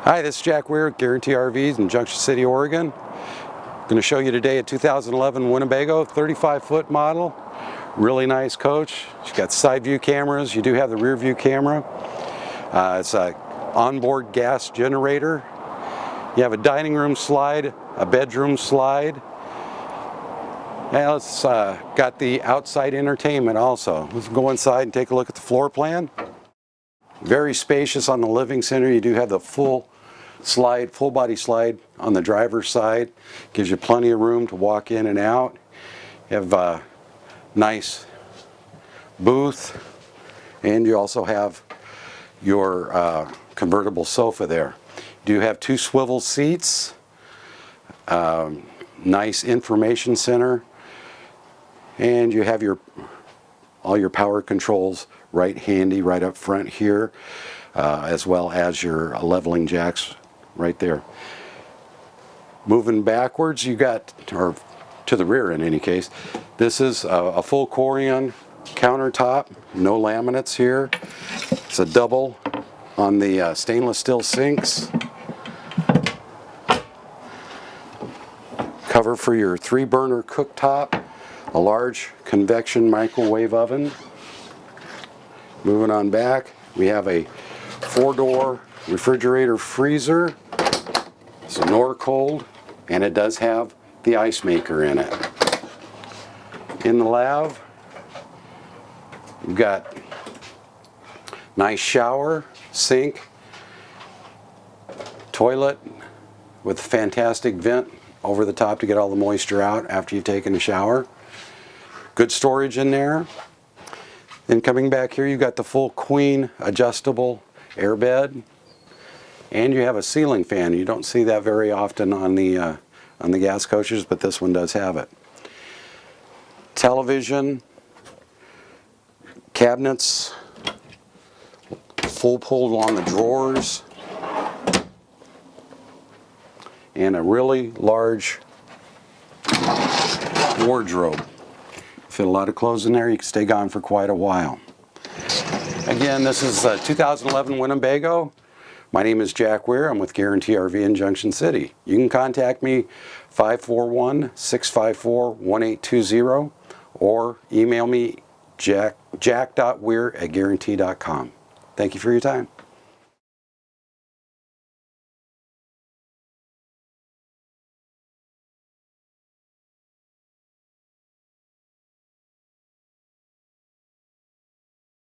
Hi, this is Jack.Weir, Guaranty RVs in Junction City, Oregon. I'm going to show you today a 2011 Winnebago 35-foot model. Really nice coach. It's got side view cameras. You do have the rear view camera. It's an onboard gas generator. You have a dining room slide, a bedroom slide. And it's got the outside entertainment also. Let's go inside and take a look at the floor plan. Very spacious on the living center. You do have the full body slide on the driver's side. Gives you plenty of room to walk in and out. You have a nice booth, and you also have your convertible sofa there. You do have 2 swivel seats, nice information center, and you have all your power controls right handy right up front here, as well as your leveling jacks right there. Moving backwards, you got, or to the rear in any case, this is a full Corian countertop, no laminates here. It's a double on the stainless steel sinks. Cover for your 3-burner cooktop, a large convection microwave oven. Moving on back, we have a 4-door refrigerator freezer. It's a Norcold, and it does have the ice maker in it. In the lav, you've got nice shower, sink, toilet with fantastic vent over the top to get all the moisture out after you've taken a shower. Good storage in there. Then coming back here, you've got the full queen adjustable airbed, and you have a ceiling fan. You don't see that very often on the gas coaches, but this one does have it. Television, cabinets, full pull on the drawers, and a really large wardrobe. Fit a lot of clothes in there. You can stay gone for quite a while. Again, this is a 2011 Winnebago. My name is Jack.Weir. I'm with Guaranty RV in Junction City. You can contact me 541-654-1820 or email me jack.weir@guaranty.com. Thank you for your time.